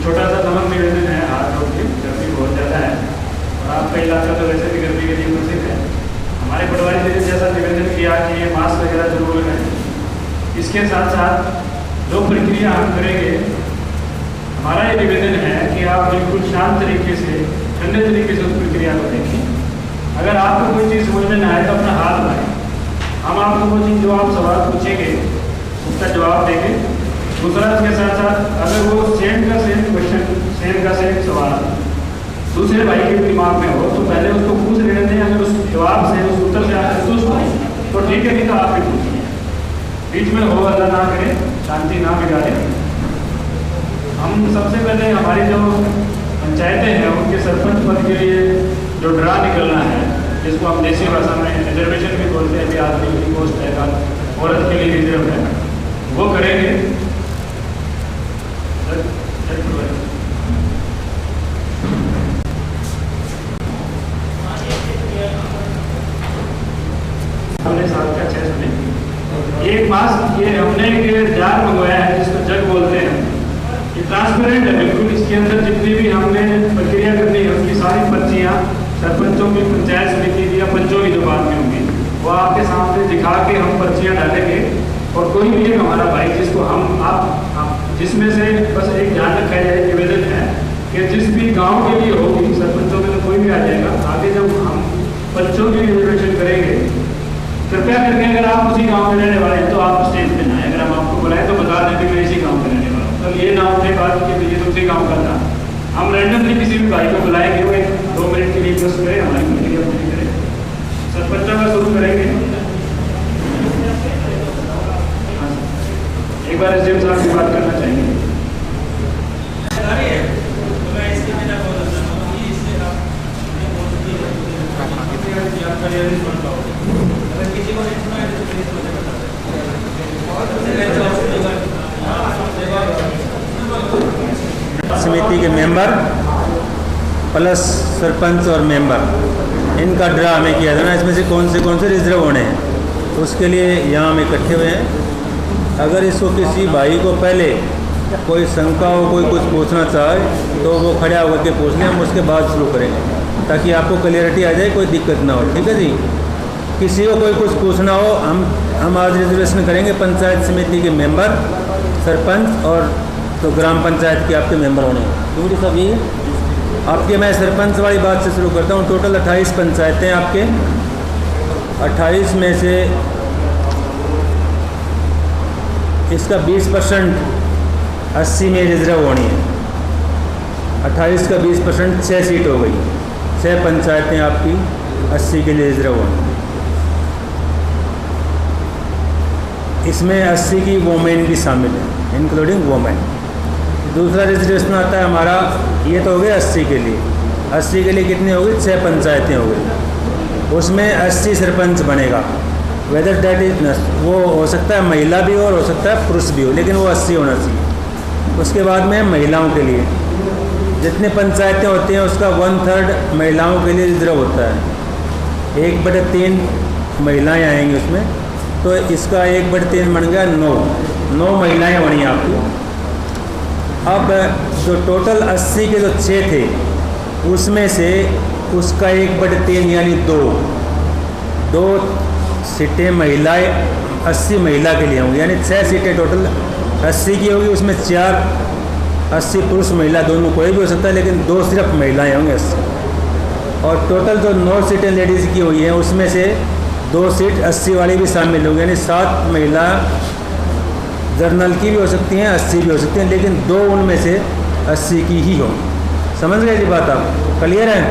छोटा सा नमक निवेदन है हाथ जोड़ के, गर्मी बहुत ज़्यादा है और आपका इलाका तो वैसे भी गर्मी के लिए प्रसिद्ध है। हमारे पटवारी जी ने जैसा निवेदन किया कि ये मास्क वगैरह जरूर लगाएं। इसके साथ साथ जो प्रक्रिया हम करेंगे, हमारा ये निवेदन है कि आप बिल्कुल शांत तरीके से, ठंडे तरीके से उस प्रक्रिया को देखें। अगर आपको कोई चीज़ समझ में ना आए तो अपना हाथ बढ़ाएं, हम आपको वो चीज़ जो आप सवाल पूछेंगे उसका जवाब देंगे। दूसरा, इसके साथ साथ अगर वो सेम का सेम क्वेश्चन, सेम का सेम सवाल दूसरे भाई के दिमाग में हो तो पहले उसको पूछ लेने दें। अगर उस जवाब से, उस उत्तर से आप संतुष्ट हो तो ठीक है, नहीं तो आप भी पूछिए। बीच में हो अल्लाह ना करे, शांति ना बिगाड़े। हम सबसे पहले हमारी जो पंचायतें हैं उनके सरपंच पद के लिए जो ड्रा निकलना है, जिसको हम देसी भाषा में रिजर्वेशन भी बोलते हैं, भी आदमी की पोस्ट है, औरत के लिए रिजर्व है, वो करेंगे। हमने 7 का 6 सुने। एक मास्क ये हमने एक जार मंगवाया है जिसको जग बोलते हैं। ये ट्रांसपेरेंट है बिल्कुल। इसके अंदर जितनी भी हमने प्रक्रिया करनी है उसकी सारी पर्चियाँ सरपंचों की, पंचायत समिति की या पंचों की जो बात में होंगी वो आपके सामने दिखा के हम पर्चियाँ डालेंगे। और कोई भी एक हमारा भाई जिसको हम आप जिसमें से बस एक ध्यान रखा जाए, निवेदन है कि जिस भी गांव के लिए होगी, सरपंचों में तो कोई भी आ जाएगा, आगे जब हम पंचों की रिजर्वेशन करेंगे, कृपया करके अगर आप उसी गांव में रहने वाले हैं तो आप स्टेज पे ना आए। अगर हम आपको बुलाएं तो बता दें कि मैं इसी गांव में रहने वाला हूँ। कल ये ना उठे बात कि ये दूसरे गांव का था। हम रैंडमली किसी भी भाई को बुलाएंगे, वो 1-2 मिनट के लिए बस करें, हमारी प्रक्रिया पूरी करें। सरपंचों का शुरू करेंगे। एक बार एसडीएम साहब की बात करना चाहेंगे। समिति के मेंबर प्लस सरपंच और मेंबर, इनका ड्रा हमें किया जाना। इसमें से कौन से रिजर्व होने हैं उसके लिए यहाँ हम इकट्ठे हुए हैं। अगर इसको किसी भाई को पहले कोई शंका हो, कोई कुछ पूछना चाहे तो वो खड़ा होकर के पूछ लें, हम उसके बाद शुरू करेंगे ताकि आपको क्लियरिटी आ जाए, कोई दिक्कत ना हो। ठीक है जी। किसी को कोई कुछ पूछना हो, हम आज रिजर्वेशन करेंगे। पंचायत समिति के मेंबर, सरपंच और तो ग्राम पंचायत के आपके मेंबर होने हैं। सब ये आपके, मैं सरपंच वाली बात से शुरू करता हूँ। टोटल 28 पंचायतें आपके। 28 में से इसका 20% 80 में रिजर्व होनी है। 28 का 20% 6 सीट हो गई। 6 पंचायतें आपकी 80 के लिए रिजर्व होनी। इसमें 80 की वोमेन भी शामिल है, इंक्लूडिंग वोमेन। दूसरा रिजर्वेशन आता है हमारा, ये तो हो गया 80 के लिए। 80 के लिए कितनी हो गई? 6 पंचायतें हो गई। उसमें 80 सरपंच बनेगा। वेदर डैट इज, वो हो सकता है महिला भी हो और हो सकता है पुरुष भी हो, लेकिन वो 80 होना चाहिए। उसके बाद में महिलाओं के लिए जितनी पंचायतें होती हैं उसका 1/3 महिलाओं के लिए रिजर्व होता है। 1/3 महिलाएं आएंगी उसमें, तो इसका 1/3 बन गया 9 महिलाएं बनी आपकी। अब जो टोटल 80 के जो 6 थे उसमें से उसका 1/3 यानी 2 सीटें महिलाएं 80 महिला के लिए होंगी, यानी 6 सीटें टोटल 80 की होगी। उसमें 4 80 पुरुष महिला दोनों कोई भी हो सकता है, लेकिन 2 सिर्फ महिलाएं होंगे 80। और टोटल जो 9 सीटें लेडीज़ की हुई हैं उसमें से 2 सीट 80 वाली भी शामिल होंगी, यानी 7 महिला जर्नल की भी हो सकती हैं, 80 भी हो सकती हैं, लेकिन 2 उनमें से 80 की ही हो। समझ गए जी बात? आप क्लियर है?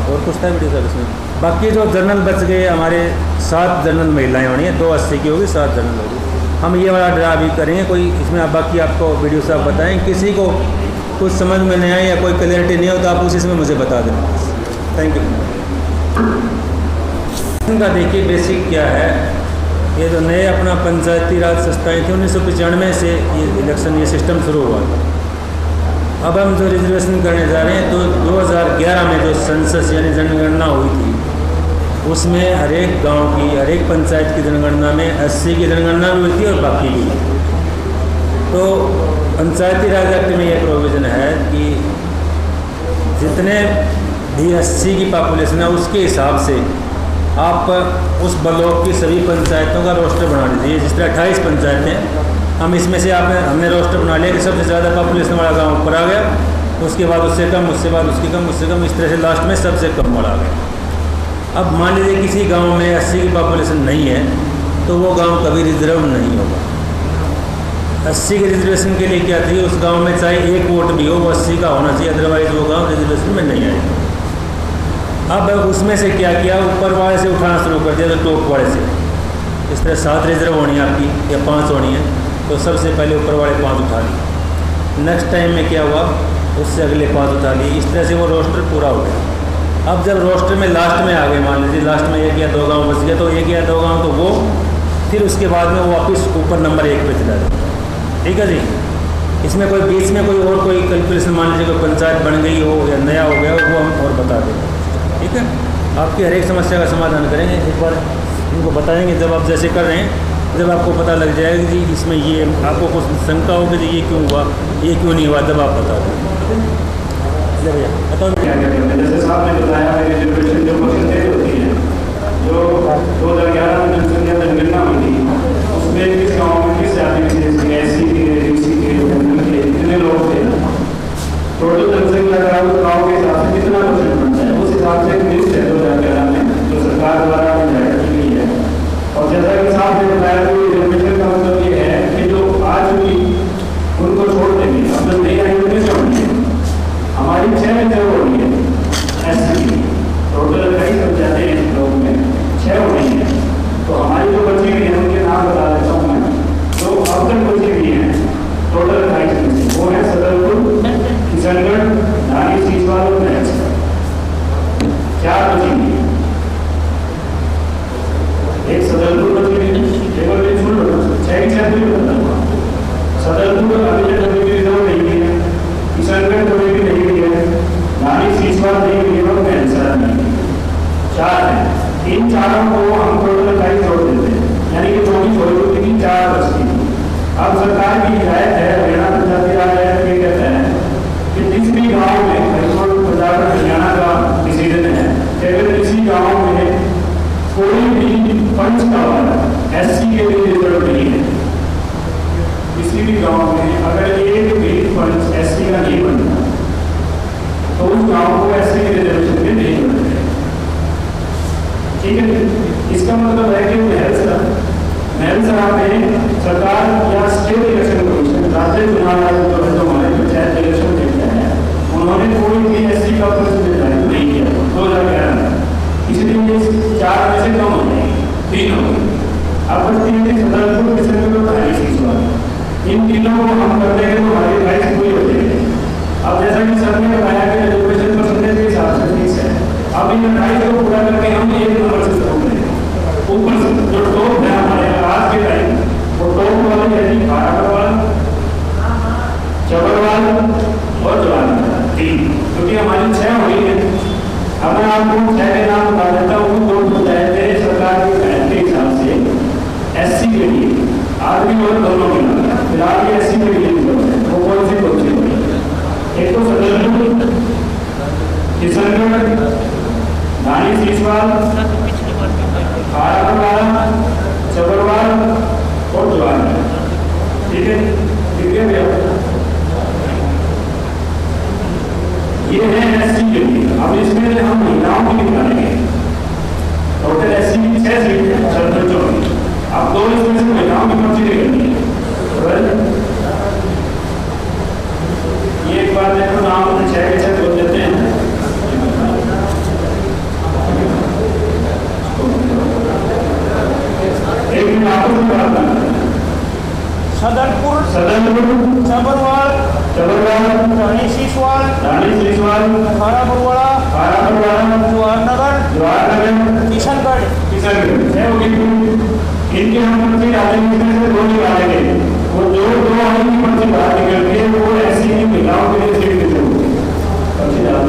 और कुछ था वीडियो सर इसमें? बाकी जो जर्नल बच गए हमारे 7 जर्नल महिलाएं होनी है, 2 80 की होगी, 7 जर्नल होगी। हम ये वाला ड्रा भी करेंगे कोई इसमें। आप बाकी आपको वीडियो से आप बताएँ, किसी को कुछ समझ में नहीं आए या कोई क्लियरिटी नहीं हो तो आप उसी में मुझे बता दें। Thank you. इनका देखिए बेसिक क्या है। ये जो नए अपना पंचायती राज संस्थाएँ थी 1995 से ये इलेक्शन, ये सिस्टम शुरू हुआ। अब हम जो रिजर्वेशन करने जा रहे हैं तो 2011 में जो सेंसस यानी जनगणना हुई थी उसमें हर एक गाँव की, हर एक पंचायत की जनगणना में 80 की जनगणना भी हुई थी और बाकी भी। तो पंचायती राज एक्ट में ये प्रोविज़न है कि जितने भी 80 की पॉपुलेशन है उसके हिसाब से आप उस ब्लॉक की सभी पंचायतों का रोस्टर बना लीजिए। जिस तरह 28 पंचायतें हैं, हम इसमें से हमने रोस्टर बना लिया कि सबसे ज़्यादा पॉपुलेशन वाला गांव ऊपर आ गया, उसके बाद उससे कम, उसके बाद उसकी कम, उससे कम, इस तरह से लास्ट में सबसे कम वाला आ गया। अब मान लीजिए किसी गांव में 80 की पॉपुलेशन नहीं है तो वो गांव कभी रिजर्व नहीं होगा। 80 के रिजर्वेशन के लिए क्या चाहिए, उस गांव में चाहे एक वोट भी हो वो 80 का होना चाहिए, अदरवाइज़ वो गांव रिजर्वेशन में नहीं आएगा। अब उसमें से क्या किया, ऊपर वाले से उठाना शुरू कर दिया, तो टॉप वाले से। इस तरह 7 रिजर्व होनी है आपकी या 5 होनी है, तो सबसे पहले ऊपर वाले 5 उठा लिए। नेक्स्ट टाइम में क्या हुआ, उससे अगले 5 उठा लिए। इस तरह से वो रोस्टर पूरा हो गया। अब जब रोस्टर में लास्ट में आ गए, मान लीजिए लास्ट में 1 या 2 गाँव बच गया, तो 1 या 2 गाँव तो वो फिर उसके बाद में वो वापस ऊपर नंबर 1 पे चला जाए। ठीक है जी। इसमें कोई बीच में कोई और कोई कैलकुलेशन, मान लीजिए कोई पंचायत बन गई हो या नया हो गया हो, वो हम और बता देंगे। ठीक है, आपकी हर एक समस्या का समाधान करेंगे। एक बार इनको बताएंगे, जब आप जैसे कर रहे हैं, जब आपको पता लग जाएगा कि जी इसमें ये आपको कुछ शंका हो कि ये क्यों हुआ, ये क्यों नहीं हुआ, जब आप बता दें। भैया बताओ क्या क्या करते हैं। जैसे साहब ने बताया रिजर्वेशन जो परसेंटेज होती है, जो 2011 में जनसंख्या जनगणना हुई थी, उसमें किस गाँव में किस जाति विशेष के, SC के, UC के, के कितने लोग थे, टोटल जनसंख्या का उस गाँव के हिसाब से कितना परसेंट बनता है, उस हिसाब से एक लिस्ट है 2011 में जो सरकार द्वारा जारी की गई है। और जैसा कि साहब ने बताया कि रिजर्वेशन का मतलब ये है कि जो आज भी उनको छोड़ देंगे, अब जब नई आई उन्हें छोड़नी है। हमारी 6 रिजर्व हो रही है SC की, टोटल 28 पंचायतें हैं लोग में, 6 हो रही हैं। तो हमारी जो बची हुई है उनके नाम बता देता हूँ मैं। तो अब तक बची हुई हैं टोटल 28 में से, वो है सदरपुर, किशनगढ़, नानी, सीसवाल और महज। 4 बची हुई है। एक सदरपुर बची हुई है, एक और एक सुन लो, 6 की 6 भी बताऊँगा। सदरपुर अभी तक कभी भी रिजर्व नहीं हुई है, किशनगढ़ कभी भी नहीं हुई है, नानी, सीसवाल नहीं हुई है और महज नहीं हुई। 4 है। इन चारों को हम टोटल 28 जोड़ देते हैं, यानी कि 24 हो गई थी, 4 बचती थी। अब सरकार की हिदायत है, हरियाणा पंचायती राज एक्ट ये कहता है कि जिस भी गाँव में, पंजाब हरियाणा का डिसीजन है कि अगर किसी गाँव में कोई भी पंच का SC के लिए रिजर्व नहीं है, किसी भी गाँव में अगर एक भी पंच SC का नहीं बनता तो उस गाँव को SC के रिजर्वेशन में नहीं बनता। ठीक है, इसका मतलब है कि महल सभा में सरकार या स्टेट इलेक्शन कमीशन, राज्य चुनाव आयोग जो है, जो हमारे पंचायत इलेक्शन देखता है, उन्होंने कोई भी SC का प्रतिनिधित्व निर्धारित नहीं किया 2011 में। इसलिए ये 4 में से कम हो जाएगी, 3 हो गई। अब बचती है सदरपुर, किशनगढ़ और सीसवाल। इन तीनों को हम कर देंगे तो हमारी 28 पूरी हो जाएगी। अब जैसा कि सर ने बताया कि रिजर्वेशन परसेंटेज के हिसाब से 30 है। अब इन 28 को पूरा करके हम 1 नंबर से शुरू करेंगे। ऊपर से जो टॉप है हमारे आज के टाइम, वो टॉप वाले यानी खारागढ़, चबरवाल और जवान 3, क्योंकि हमारी 6 हो गई है। अब मैं आपको 6 के नाम बता देता हूँ। 2 पंचायतें सरकार की गाइड के हिसाब से SC के लिए, आदमी और दोनों के नाम फिलहाल ये SC के लिए वो कौन सी हो रही है। एक तो सदरपुर, किशनगढ़, नानी, सीसवाल, खारागढ़, चबरवाल और जवान। ठीक है, ठीक है भैया, ये है SC के लिए। अब इसमें हम महिलाओं की निकालेंगे। टोटल SC की 6 सीट है सरपंचों की। अब 2 इसमें से महिलाओं की पर्ची करनी है। ये एक बार देखो, नाम 6 के 6 बोल देते हैं। एक मिनट आपस में बात करना। सदरपुर, चबरवाल, रानी सीसवाल, खारागढ़, जवाहरनगर, किशनगढ़। इनके हम पर्ची डालेंगे, इसमें से 2 निकालेंगे। वो जो 2 आदमी की पर्ची बाहर निकलती है वो SC की महिलाओं के लिए सीट देते होंगे। पर्ची डाल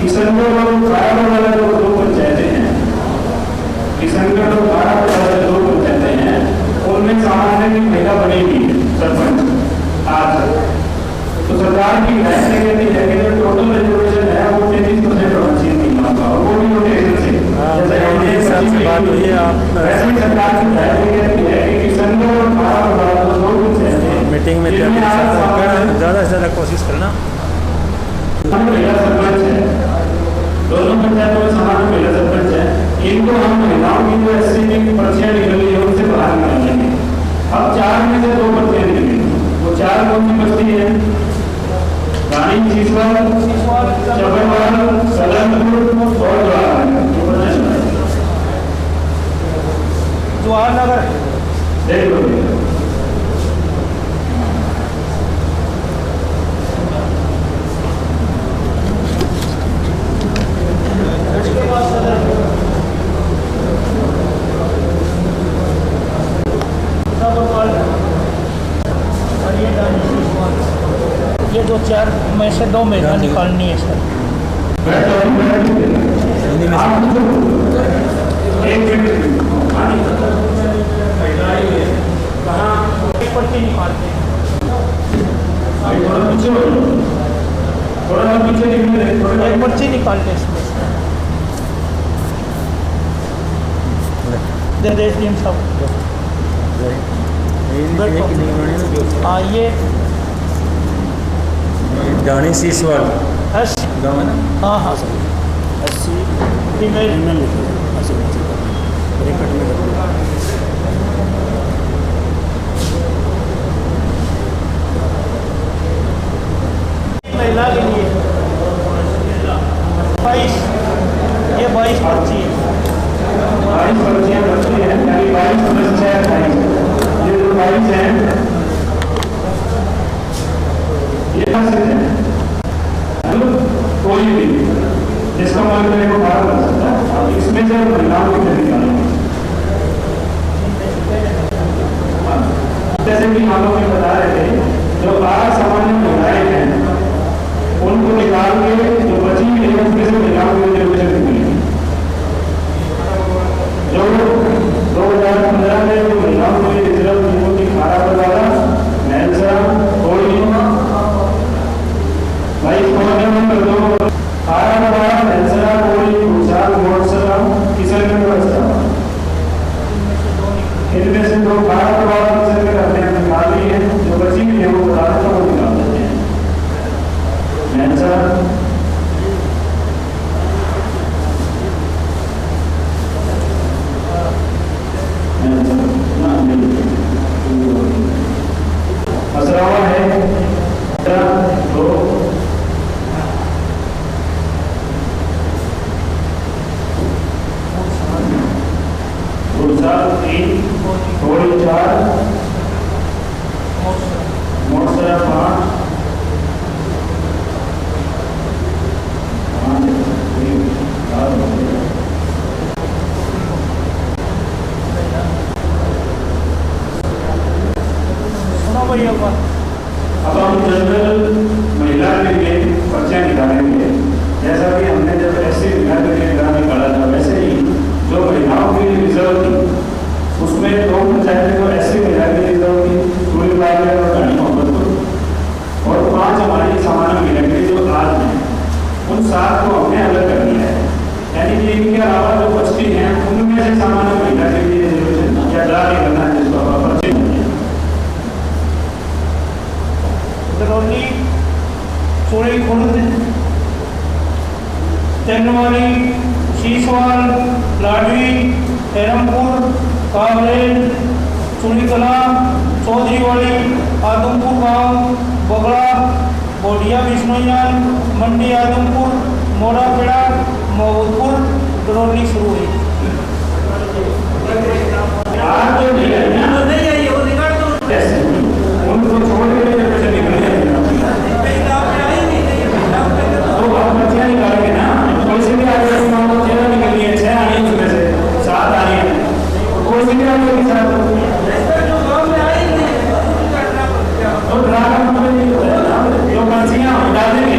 किशनगढ़ और खारागढ़ वाला जो 2 पंचायतें हैं, सरकार की फैसले कहती है कि जो टोटल रिजर्वेशन है वो 33% होना चाहिए 3 लाख का, और वो भी रोटेशन से। जैसे हमने हिसाब से बात हुई है आप वैसे ही सरकार की फैसले कहती है कि किसानों और खाना वालों दो कुछ है मीटिंग में ज़्यादा से ज़्यादा कोशिश करना। महिला सरपंच है, दोनों पंचायतों में समान महिला सरपंच है, इनको हम महिलाओं की जो एससी की पर्चियां निकल रही है उनसे बाहर निकाल लेंगे। अब 4 में से 2 पर्चियां निकलेंगी, वो 4 कौन सी बस्ती है? रानी सीसवाल, चबरवाल, सदरपुर और जवाहर नगर। देख लो उसके बाद सदरपुर, सबरवाल और ये रानी सीसवाल। ये जो 4 में से 2 महिला निकालनी है सर। एक पर्ची निकालते हैं। थोड़ा पीछे एक पर्ची निकालते हैं इसमें से। दे टीम सब। हाँ ये जानी सीसवाल एस गाँव है ना। हाँ हाँ सर 80 फीमेल महिला के लिए 22, ये 22 पर्ची है। 22 पर्चियां बचती हैं, यानी 22 प्लस 6 28। ये जो 22 हैं ये सिर्फ है कोई भी जिसका मन करे वो बाहर कर सकता है। अब इसमें से महिलाओं को क्या निकालेंगे? जैसे कि हम लोग बता रहे थे, जो सामान्य महिलाएं हैं उनको निकाल के जो बची हुई है उसमें से महिलाओं को रिजर्वेशन मिलेगी। जो 2015 में जो महिलाओं के लिए रिजर्व की खारा बरवाला, नैनसा, कोड़ी भाई नंबर 2 खारा बरवाला, नैनसा, कोड़ी, भूसार, मोड़सरा, किशनगढ़ बस्ता। इनमें से 2 खारा बरवाला किशनगढ़ अपने आप निकाल ली है, जो बची हुई है वो बता देता वो निकाल देते हैं। नैनसा असरावा है 2 गुलजार 3 थोड़ी 4 मोड़सरा 5 सुनो भैया बात। अब हम जनरल महिला के लिए पर्चियां निकालेंगे। जैसा कि हमने जब ऐसी महिला के लिए निकाला था, वैसे ही जो महिलाओं के लिए रिजर्व थी उसमें 2 पंचायतें तो ऐसी महिला के लिए रिजर्व थी, पूरी बात और रानी मोहम्मदपुर, और 5 हमारी सामान्य महिला के लिए जो आज हैं उन 7 को हमने अलग कर दिया है। यानी कि इनके अलावा जो बचती हैं उनमें से सामान्य महिला के लिए रिजर्वेशन या ड्रा नहीं करना है, जिसको पर्ची दरौली, चोड़ी खुर्द, तेनवाली, सीसवाल, लाडवी, हेरमपुर, काबरेल, चुड़ीकला, चौधरीवाड़ी, आदमपुर गांव, बगड़ा, बोडिया बिश्नोईयान, मंडी आदमपुर, मोड़ापेड़ा, मोहब्बतपुर, दरौली शुरू हुई। उनको छोड़ के रिजर्वेशन निकल जाएगा। तो आप पर्चियां निकालेंगे ना, कोई से भी आ जाए, मान लो 13 निकली है, 6 आई उसमें से 7 आई है, कोई से भी आ जाएगी 7। तो ड्रा का मतलब ये होता है ना, जो पर्चियां डाल देंगे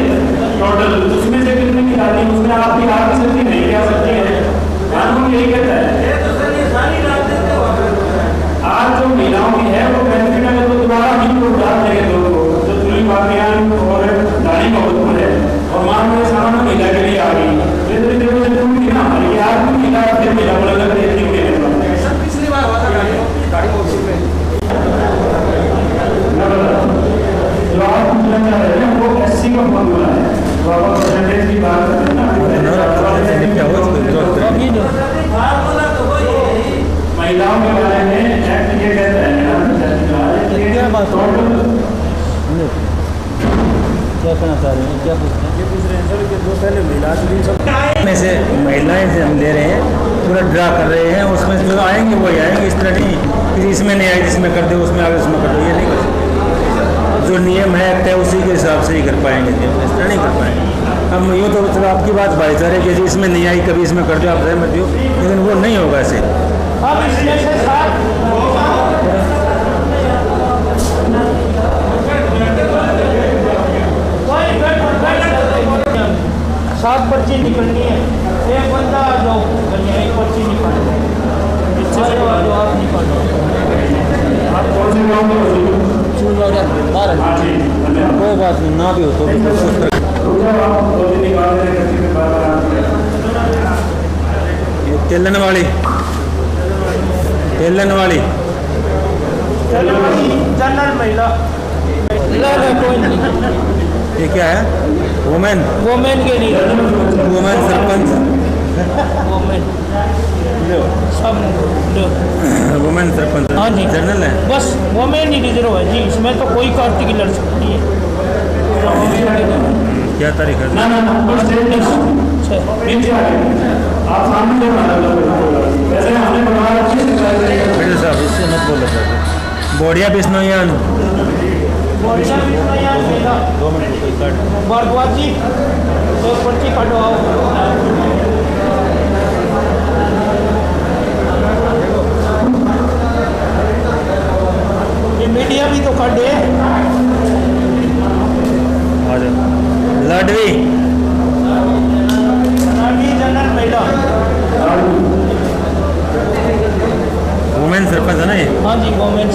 टोटल, उसमें से कितनी निकालनी, उसमें आपकी आ भी सकती नहीं आ सकती है, कानून यही कहता है। क्या पूछ रहे हैं? ये पूछ रहे हैं सर कि जो पहले महिला सब में से महिलाएं से हम ले रहे हैं, पूरा ड्रा कर रहे हैं, उसमें जो आएंगे वही आएंगे, इस तरह नहीं कि इसमें नहीं आए जिसमें कर दो उसमें आगे उसमें कर दो, ये नहीं कर सकते। जो नियम है तय उसी के हिसाब से ही कर पाएंगे, इस तरह नहीं कर पाएंगे। हम यूँ तो चलो आपकी बात भाईचारे कि इसमें नहीं आई कभी इसमें कर दो, आप सहमत हो, लेकिन वो नहीं होगा ऐसे। अब इसमें से सात पर्ची निकलनी है, एक बंदा जो एक पर्ची निकाल जो आप निकालो। आप कौन से गाँव में हाँ जी, कोई बात नहीं, ना भी हो तो तेलन वाली जनरल महिला कोई नहीं, ये क्या है? वुमेन के नहीं, वुमेन सरपंच, वोमेन सब वुमेन सरपंच। हाँ जी, जनरल है, बस वोमेन ही रिजर्व है जी, इसमें तो कोई पार्टी की लड़ सकती है। क्या तारीख है? मेरे साहब इससे मत बोलो सर। बोड़िया बिश्नोयान 2 मिनट भारद्वाज जी एक पर्ची कटवाओ। ये मीडिया भी तो काटे लाडवी जनरल महिला, वुमेन सरपंच है ना ये? हाँ जी वोमेन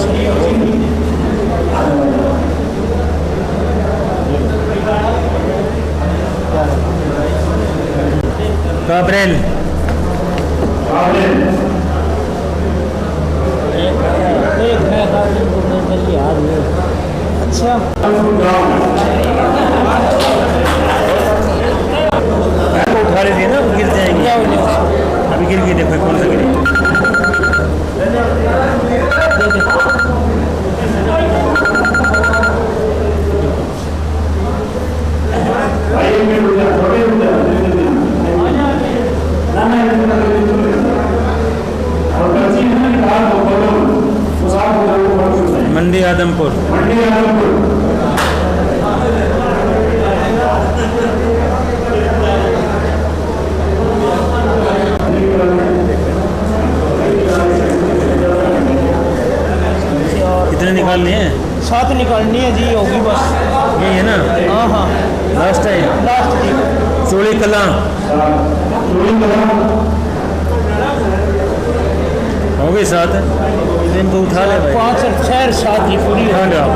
काबरेल एक है अच्छा उठा लेती है ना, गिर जाएंगे। क्या बोले अभी गिर गई, देखो कौन सा गिरी। मंडी आदमपुर कितने निकालने हैं? 7 निकालनी है जी, होगी बस। यही है ना? हाँ हाँ लास्ट टाइम लास्ट जी। चोली कला हो गई 7, इनको उठा ले भाई। 5 और 6 7 ही पूरी उठा ले आप।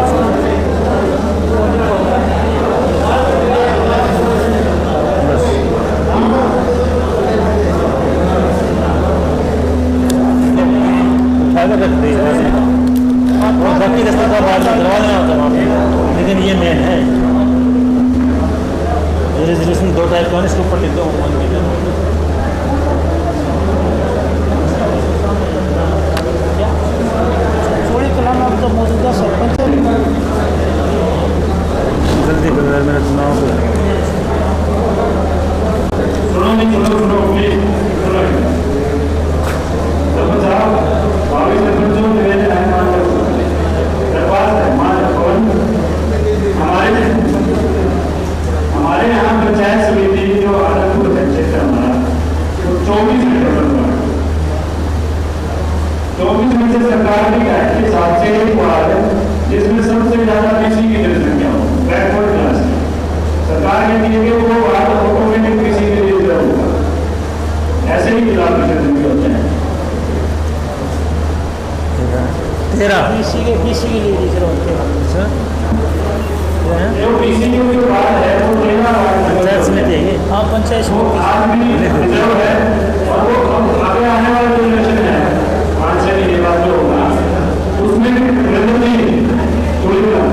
बस उठा कर रख दी, और बाकी रास्ते का बाद में करवा लेना होता वहाँ पे, लेकिन ये मेन है। रिजर्वेशन 2 टाइप का है, इसके ऊपर लिख दो। थोड़ी कलाम आप तो मौजूदा सरपंच है। जल्दी करो, मेरा चुनाव को हमारे यहाँ पंचायत समिति जो आदमपुर है क्षेत्र हमारा, वो 24 में से सरकार ने कहा कि 7 से 1 वार्ड जिसमें सबसे ज्यादा बीसी की जनसंख्या हो, बैकवर्ड क्लास की, सरकार ने दिए कि वो वार्ड ऑटोमेटिक बीसी के लिए रिजर्व होगा। ऐसे ही जिला परिषद में होते हैं। 13 बीसी के लिए रिजर्व होते हैं। जो बीसी की जो वार्ड है वो 13 वार्ड पंचायत समिति है ये। हाँ पंचायत समिति आदमी रिजर्व है, और वो आगे आने वाला जो इलेक्शन है 5 से के बाद जो होगा उसमें रिजर्व नहीं छोड़ेगा।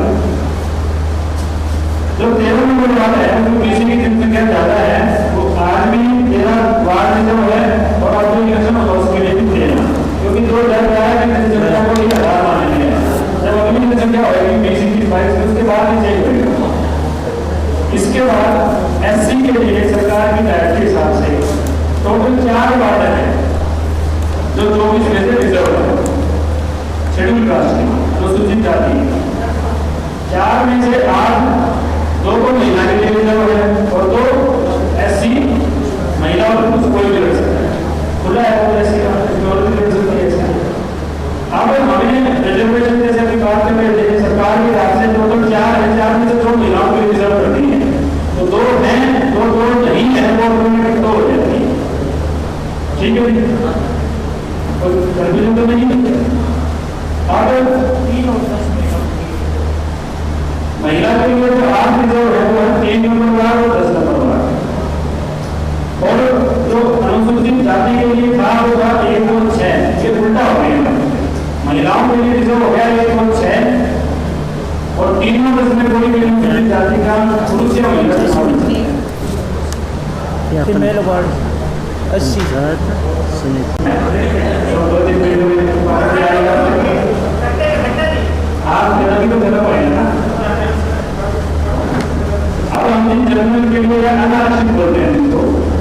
जो 13 नंबर वाला है वो बीसी की जनसंख्या ज्यादा है, वो आदमी 13 वार्ड रिजर्व है, और अब जो इलेक्शन होगा उसके लिए भी 13, क्योंकि जो डर रहा है कि जनसंख्या को ही आधार मानेंगे। जब अगली जनसंख्या होगी बीसी की 22 उसके बाद ही चेंज होगा। इसके बाद एससी के लिए सरकार की डायरेक्ट के हिसाब से टोटल 4 वार्ड है जो 24 में से रिजर्व है शेड्यूल कास्ट की, जो सूचित जाति है। 4 में से 8 2 को महिला के लिए रिजर्व है और 2 एससी महिला और पुरुष कोई भी लड़ सकता है, खुला है वो एससी का और भी लड़ सकती है। अब हमने रिजर्वेशन जैसे अभी बात कर रहे थे, सरकार की तरफ से टोटल 4 है, 4 में से 2 महिलाओं के लिए रिजर्व करती है, तो 2 हैं, 2 नहीं है, वो ऑटोमेटिक 2 हो जाती है। ठीक है, कोई कंफ्यूजन तो नहीं। अब 3 और 10 महिला के लिए जो 8 रिजर्व है वो 3 नंबर वार्ड और 10 नंबर वार्ड, और जो अनुसूचित जाति के लिए था वो था 1 और 6, ये उल्टा हो गया। महिलाओं के लिए रिजर्व हो गया 1 और 6 और 3 और 10 में कोई भी अनुसूचित जाति का पुरुष या महिला का शामिल है। फीमेल वार्ड 80 आप भी तो गलत पड़ेगा ना। अब हम इन जनरल के लिए अनारक्षित बोलते हैं जिसको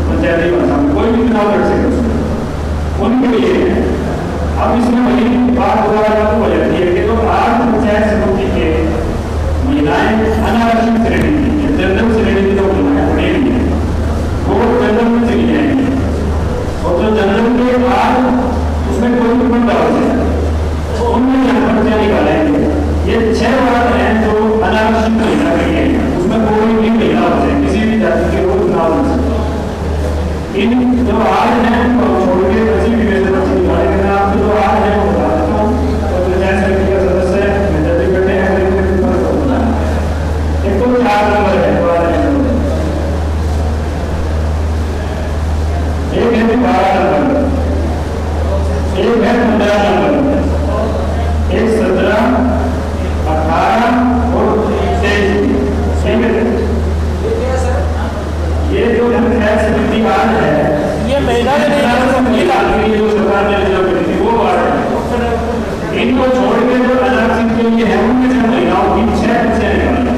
पंचायती भाषा में, कोई भी चुनाव लड़ सके उनके लिए। अब इसमें वही बात दोबारा लागू हो जाती है कि तो 8 पंचायत समिति के महिलाएं अनारक्षित श्रेणी की, जनरल श्रेणी की जो महिलाएं पड़ेगी वो जनरल में चली जाएंगी, और जो जनरल के 8 उसमें कोई भी बंदा हो जाए उनमें यहाँ पर्चा निकालेंगे। ये 6 वार्ड हैं जो अनारक्षित महिला के लिए, उसमें कोई भी महिला हो जाए किसी भी जाति के लोग चुनाव लड़ सकते। इन जो 8 हैं उनको छोड़ के 80 में से पर्ची निकालेंगे। आपको जो 8 हैं वो बता देता हूँ, तो पंचायत समिति का सदस्य है, मेजर बैठे हैं, एक तो 4 नंबर है, एक है 12 नंबर, एक है 15 नंबर, एक 17, 18 और 23। ठीक है, ये जो पंचायत समिति वार्ड है ये महिला के लिए जो सरकार ने रिजर्व करी थी वो वार्ड है। इनको छोड़ के जो अनारक्षित के लिए है उनमें से महिलाओं की 6 पर्चियां निकाली।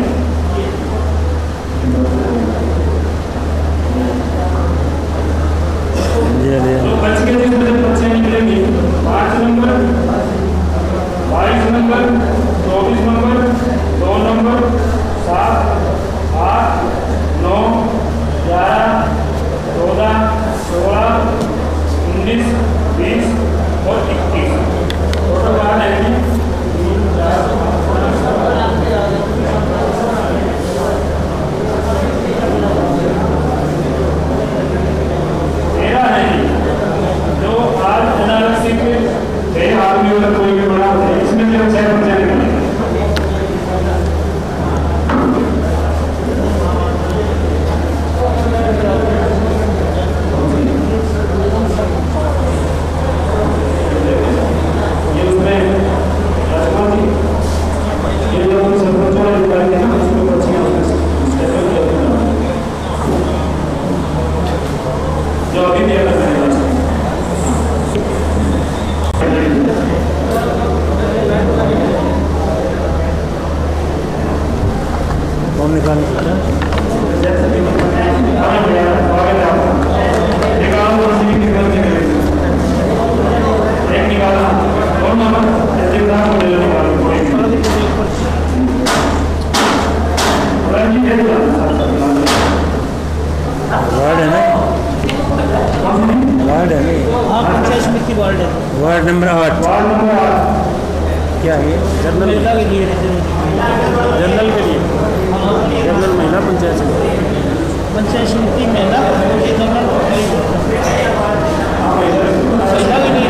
तो बच के जिसमें पर्चियां निकलेंगी 5 नंबर, 22 नंबर, 24 नंबर, 2 नंबर, 7, 8, 9, 11, 14, 16, 19, 20 और 21 टोटल वार्ड है कि 3, 4, 13 है जो आज अनारक्षित थे आदमी वाला कोई भी बड़ा है, इसमें जो 6 पर्चे निकले। ये उसमें राजकुमार जी ये लोग सरपंच वाला निकालेंगे ना, उसमें पर्चियां जो अभी दिया करते हैं कौन निकाल सकता है? एक निकाला और नंबर वार्ड है ना, वार्ड है नहीं, हाँ पंचायत समिति वार्ड है। वार्ड नंबर 8 क्या है? महिला के लिए जनरल के लिए, जनरल महिला पंचायत समिति, पंचायत समिति महिला जनरल महिला के लिए